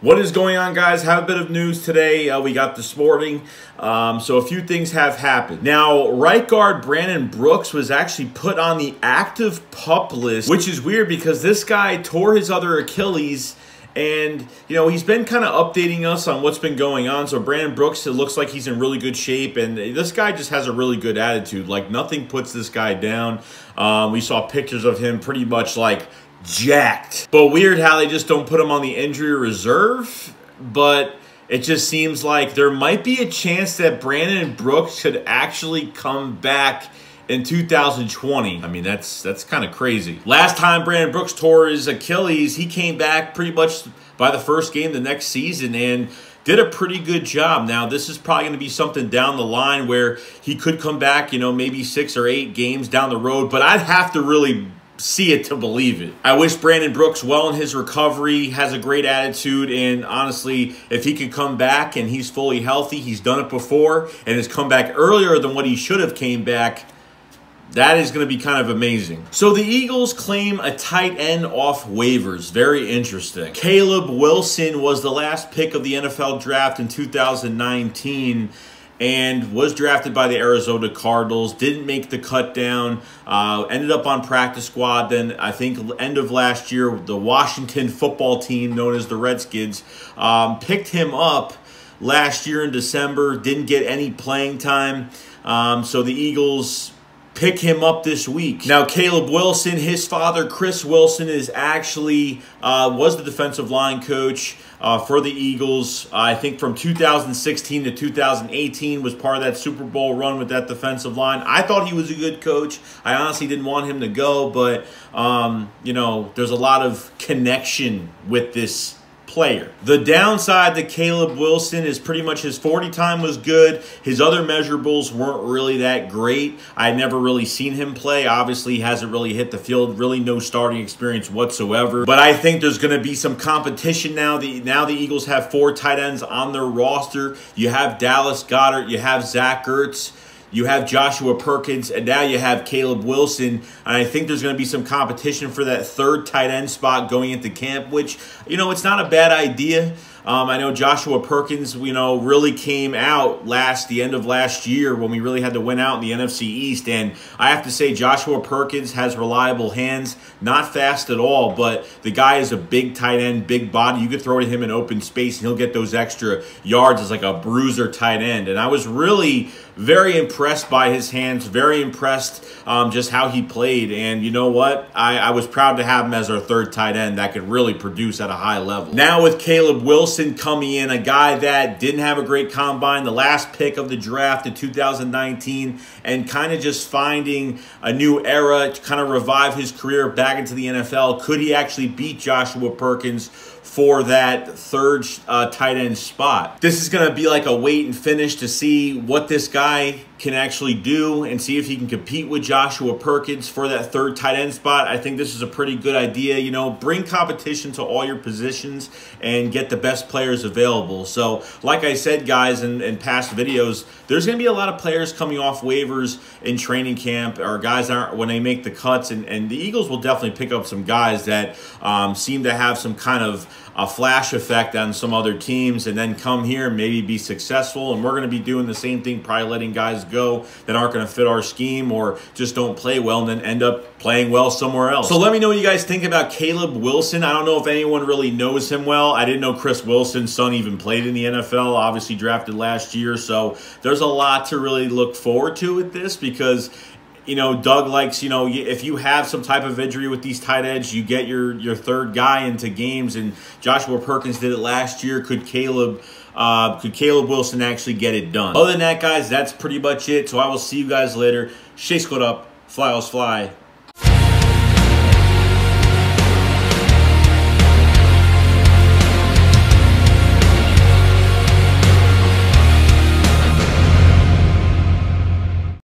What is going on, guys? Have a bit of news today. We got this morning. So a few things have happened. Now, right guard Brandon Brooks was actually put on the active PUP list, which is weird because this guy tore his other Achilles. And, you know, he's been kind of updating us on what's been going on. So Brandon Brooks, it looks like he's in really good shape. And this guy just has a really good attitude. Like, nothing puts this guy down. We saw pictures of him pretty much, like, jacked. But weird how they just don't put him on the injury reserve. But it just seems like there might be a chance that Brandon Brooks could actually come back in 2020. I mean, that's kind of crazy. Last time Brandon Brooks tore his Achilles, he came back pretty much by the first game the next season and did a pretty good job. Now, this is probably going to be something down the line where he could come back, you know, maybe 6 or 8 games down the road, but I'd have to really see it to believe it. I wish Brandon Brooks well in his recovery, has a great attitude, and honestly, if he could come back and he's fully healthy, he's done it before, and has come back earlier than what he should have came back, that is going to be kind of amazing. So the Eagles claim a tight end off waivers. Very interesting. Caleb Wilson was the last pick of the NFL draft in 2019 and was drafted by the Arizona Cardinals. Didn't make the cut down. Ended up on practice squad. Then I think end of last year, the Washington football team known as the Redskins picked him up last year in December. Didn't get any playing time. So the Eagles pick him up this week. Now, Caleb Wilson, his father, Chris Wilson, is actually was the defensive line coach for the Eagles. I think from 2016 to 2018 was part of that Super Bowl run with that defensive line. I thought he was a good coach. I honestly didn't want him to go, but, you know, there's a lot of connection with this player. The downside to Caleb Wilson is pretty much his 40 time was good. His other measurables weren't really that great. I never really seen him play. Obviously, he hasn't really hit the field. Really no starting experience whatsoever. But I think there's going to be some competition now. Now the Eagles have 4 tight ends on their roster. You have Dallas Goedert. You have Zach Ertz. You have Joshua Perkins, and now you have Caleb Wilson. And I think there's going to be some competition for that 3rd tight end spot going into camp, which, you know, it's not a bad idea. I know Joshua Perkins, you know, really came out the end of last year when we really had to win out in the NFC East. And I have to say, Joshua Perkins has reliable hands, not fast at all, but the guy is a big tight end, big body. You could throw to him in open space and he'll get those extra yards as like a bruiser tight end. And I was really very impressed by his hands, very impressed just how he played. And you know what? I was proud to have him as our 3rd tight end that could really produce at a high level. Now with Caleb Wilson coming in, a guy that didn't have a great combine, the last pick of the draft in 2019, and kind of just finding a new era to kind of revive his career back into the NFL. Could he actually beat Joshua Perkins for that 3rd tight end spot? This is going to be like a wait and finish to see what this guy can actually do and see if he can compete with Joshua Perkins for that 3rd tight end spot. I think this is a pretty good idea. You know, bring competition to all your positions and get the best players available. So, like I said, guys, in past videos, there's going to be a lot of players coming off waivers in training camp, or guys aren't when they make the cuts, and the Eagles will definitely pick up some guys that seem to have some kind of a flash effect on some other teams and then come here and maybe be successful. And we're going to be doing the same thing, probably letting guys go that aren't going to fit our scheme or just don't play well and then end up playing well somewhere else. So let me know what you guys think about Caleb Wilson. I don't know if anyone really knows him well. I didn't know Chris Wilson's son even played in the NFL, obviously drafted last year. So there's a lot to really look forward to with this because, you know, Doug likes, you know, if you have some type of injury with these tight ends, you get your 3rd guy into games, and Joshua Perkins did it last year. Could Caleb Wilson actually get it done? Other than that, guys, that's pretty much it. So I will see you guys later. SHAKESQUAD up, fly, fly.